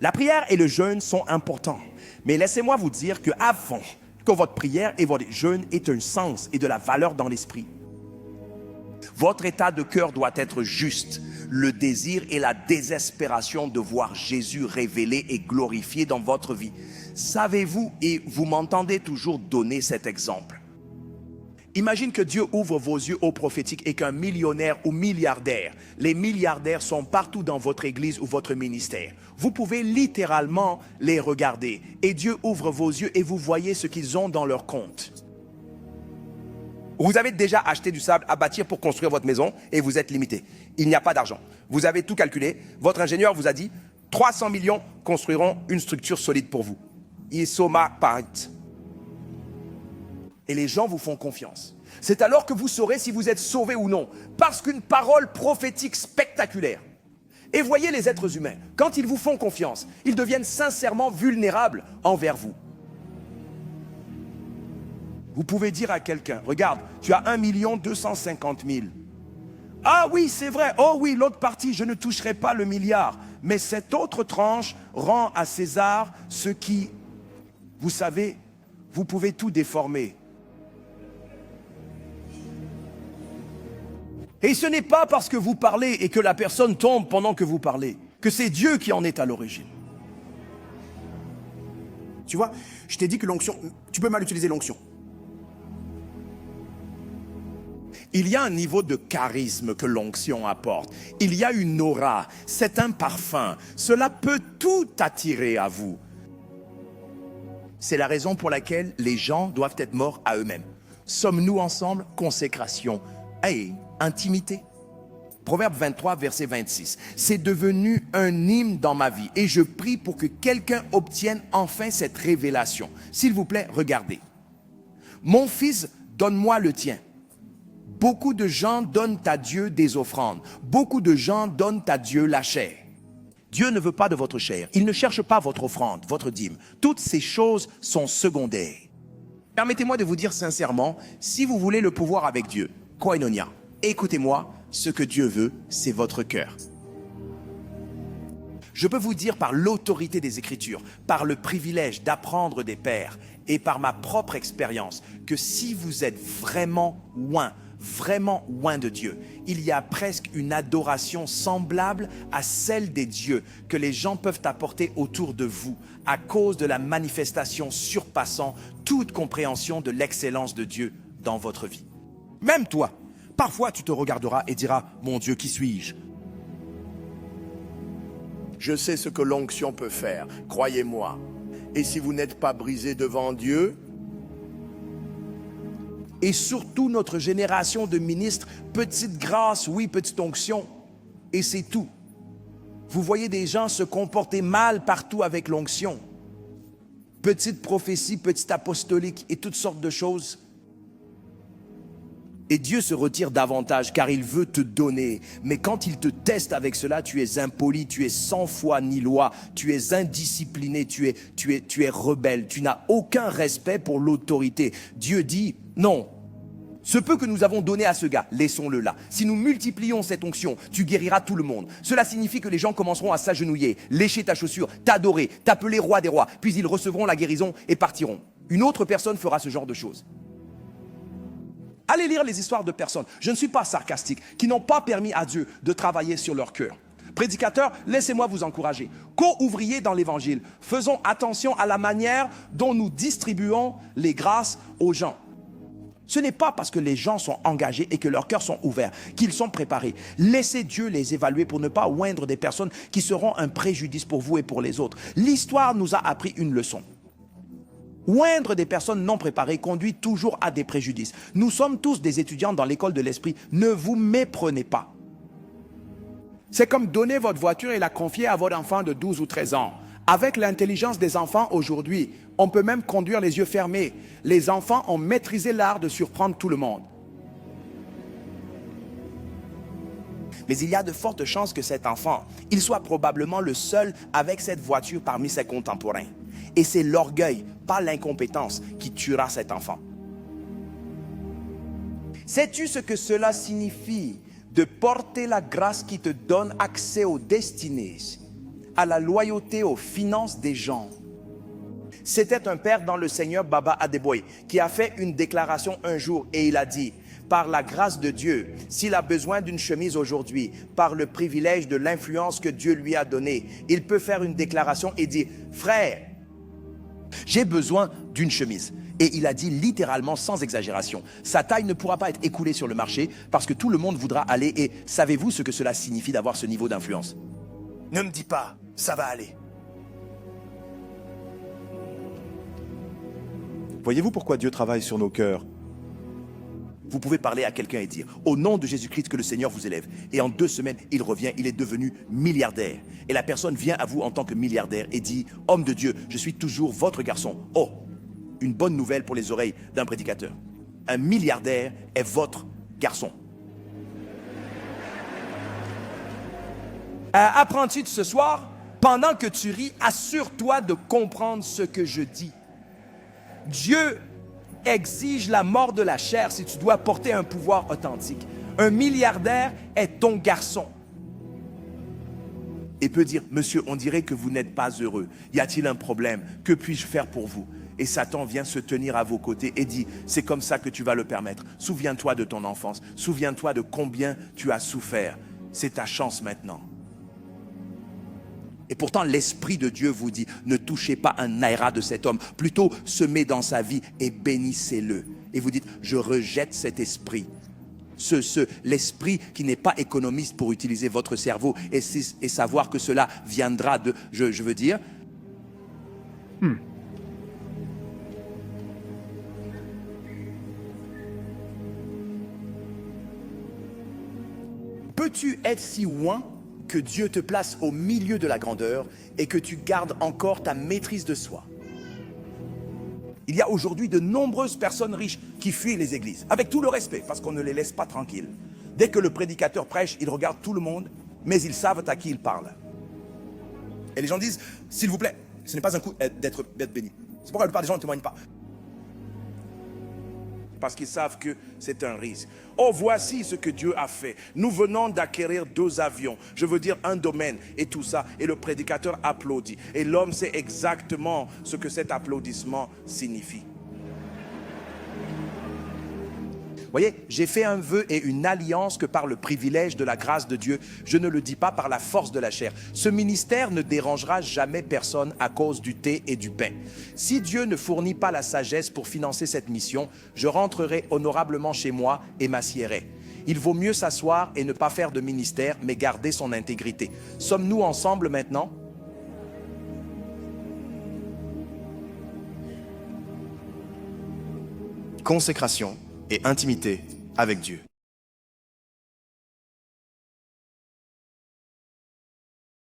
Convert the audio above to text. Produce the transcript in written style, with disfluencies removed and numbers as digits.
La prière et le jeûne sont importants. Mais laissez-moi vous dire qu'avant que votre prière et votre jeûne aient un sens et de la valeur dans l'esprit, votre état de cœur doit être juste. Le désir et la désespération de voir Jésus révélé et glorifié dans votre vie. Savez-vous, et vous m'entendez toujours donner cet exemple. Imagine que Dieu ouvre vos yeux au prophétique et qu'un millionnaire ou milliardaire, les milliardaires sont partout dans votre église ou votre ministère. Vous pouvez littéralement les regarder et Dieu ouvre vos yeux et vous voyez ce qu'ils ont dans leur compte. Vous avez déjà acheté du sable à bâtir pour construire votre maison et vous êtes limité. Il n'y a pas d'argent. Vous avez tout calculé. Votre ingénieur vous a dit 300 millions construiront une structure solide pour vous. Et les gens vous font confiance. C'est alors que vous saurez si vous êtes sauvé ou non. Parce qu'une parole prophétique spectaculaire. Et voyez les êtres humains, quand ils vous font confiance, ils deviennent sincèrement vulnérables envers vous. Vous pouvez dire à quelqu'un, regarde, tu as 1 250 000. Ah oui, c'est vrai. Oh oui, l'autre partie, je ne toucherai pas le milliard. Mais cette autre tranche rend à César ce qui, vous savez, vous pouvez tout déformer. Et ce n'est pas parce que vous parlez et que la personne tombe pendant que vous parlez, que c'est Dieu qui en est à l'origine. Tu vois, je t'ai dit que l'onction, tu peux mal utiliser l'onction. Il y a un niveau de charisme que l'onction apporte. Il y a une aura, c'est un parfum. Cela peut tout attirer à vous. C'est la raison pour laquelle les gens doivent être morts à eux-mêmes. Sommes-nous ensemble? Consécration. Hey, intimité. Proverbe 23, verset 26. C'est devenu un hymne dans ma vie et je prie pour que quelqu'un obtienne enfin cette révélation. S'il vous plaît, regardez. Mon fils, donne-moi le tien. Beaucoup de gens donnent à Dieu des offrandes. Beaucoup de gens donnent à Dieu la chair. Dieu ne veut pas de votre chair. Il ne cherche pas votre offrande, votre dîme. Toutes ces choses sont secondaires. Permettez-moi de vous dire sincèrement, si vous voulez le pouvoir avec Dieu, koinonia, écoutez-moi, ce que Dieu veut, c'est votre cœur. Je peux vous dire par l'autorité des Écritures, par le privilège d'apprendre des pères et par ma propre expérience, que si vous êtes vraiment loin de Dieu, il y a presque une adoration semblable à celle des dieux que les gens peuvent apporter autour de vous à cause de la manifestation surpassant toute compréhension de l'excellence de Dieu dans votre vie. Même toi, parfois tu te regarderas et diras, mon Dieu, qui suis-je? Je sais ce que l'onction peut faire, croyez-moi. Et si vous n'êtes pas brisé devant Dieu, et surtout notre génération de ministres, petite grâce, oui, petite onction, et c'est tout. Vous voyez des gens se comporter mal partout avec l'onction. Petite prophétie, petite apostolique et toutes sortes de choses. Et Dieu se retire davantage car il veut te donner. Mais quand il te teste avec cela, tu es impoli, tu es sans foi ni loi, tu es indiscipliné, tu es rebelle, tu n'as aucun respect pour l'autorité. Dieu dit, non, ce peu que nous avons donné à ce gars, laissons-le là. Si nous multiplions cette onction, tu guériras tout le monde. Cela signifie que les gens commenceront à s'agenouiller, lécher ta chaussure, t'adorer, t'appeler roi des rois, puis ils recevront la guérison et partiront. Une autre personne fera ce genre de choses. Allez lire les histoires de personnes, je ne suis pas sarcastique, qui n'ont pas permis à Dieu de travailler sur leur cœur. Prédicateurs, laissez-moi vous encourager. Co-ouvriers dans l'évangile, faisons attention à la manière dont nous distribuons les grâces aux gens. Ce n'est pas parce que les gens sont engagés et que leurs cœurs sont ouverts, qu'ils sont préparés. Laissez Dieu les évaluer pour ne pas oindre des personnes qui seront un préjudice pour vous et pour les autres. L'histoire nous a appris une leçon. Oindre des personnes non préparées conduit toujours à des préjudices. Nous sommes tous des étudiants dans l'école de l'esprit. Ne vous méprenez pas. C'est comme donner votre voiture et la confier à votre enfant de 12 ou 13 ans. Avec l'intelligence des enfants aujourd'hui, on peut même conduire les yeux fermés. Les enfants ont maîtrisé l'art de surprendre tout le monde. Mais il y a de fortes chances que cet enfant, il soit probablement le seul avec cette voiture parmi ses contemporains. Et c'est l'orgueil, pas l'incompétence, qui tuera cet enfant. Sais-tu ce que cela signifie de porter la grâce qui te donne accès aux destinées à la loyauté aux finances des gens. C'était un père dans le Seigneur, Baba Adeboye, qui a fait une déclaration un jour et il a dit, par la grâce de Dieu, s'il a besoin d'une chemise aujourd'hui, par le privilège de l'influence que Dieu lui a donnée, il peut faire une déclaration et dire, frère, j'ai besoin d'une chemise. Et il a dit littéralement, sans exagération, sa taille ne pourra pas être écoulée sur le marché parce que tout le monde voudra aller. Et savez-vous ce que cela signifie d'avoir ce niveau d'influence? Ne me dis pas, ça va aller. Voyez-vous pourquoi Dieu travaille sur nos cœurs? Vous pouvez parler à quelqu'un et dire, au nom de Jésus-Christ que le Seigneur vous élève. Et en 2 semaines, il revient, il est devenu milliardaire. Et la personne vient à vous en tant que milliardaire et dit, homme de Dieu, je suis toujours votre garçon. Oh, une bonne nouvelle pour les oreilles d'un prédicateur. Un milliardaire est votre garçon. Apprenti de ce soir, pendant que tu ris, assure-toi de comprendre ce que je dis. Dieu exige la mort de la chair si tu dois porter un pouvoir authentique. Un milliardaire est ton garçon. Et peut dire, monsieur, on dirait que vous n'êtes pas heureux. Y a-t-il un problème? Que puis-je faire pour vous? Et Satan vient se tenir à vos côtés et dit, c'est comme ça que tu vas le permettre. Souviens-toi de ton enfance. Souviens-toi de combien tu as souffert. C'est ta chance maintenant. Et pourtant, l'Esprit de Dieu vous dit, ne touchez pas un naira de cet homme. Plutôt, semez dans sa vie et bénissez-le. Et vous dites, je rejette cet esprit. L'esprit qui n'est pas économiste pour utiliser votre cerveau et savoir que cela viendra de, je veux dire. Peux-tu être si loin que Dieu te place au milieu de la grandeur et que tu gardes encore ta maîtrise de soi? Il y a aujourd'hui de nombreuses personnes riches qui fuient les églises, avec tout le respect, parce qu'on ne les laisse pas tranquilles. Dès que le prédicateur prêche, ils regardent tout le monde, mais ils savent à qui il parle. Et les gens disent, s'il vous plaît, ce n'est pas un coup d'être béni. C'est pourquoi la plupart des gens ne témoignent pas. Parce qu'ils savent que c'est un risque. Oh, voici ce que Dieu a fait. Nous venons d'acquérir 2 avions. Je veux dire un domaine et tout ça. Et le prédicateur applaudit. Et l'homme sait exactement ce que cet applaudissement signifie. Voyez, j'ai fait un vœu et une alliance que par le privilège de la grâce de Dieu, je ne le dis pas par la force de la chair. Ce ministère ne dérangera jamais personne à cause du thé et du pain. Si Dieu ne fournit pas la sagesse pour financer cette mission, je rentrerai honorablement chez moi et m'assiérai. Il vaut mieux s'asseoir et ne pas faire de ministère, mais garder son intégrité. Sommes-nous ensemble maintenant? Consécration et intimité avec Dieu.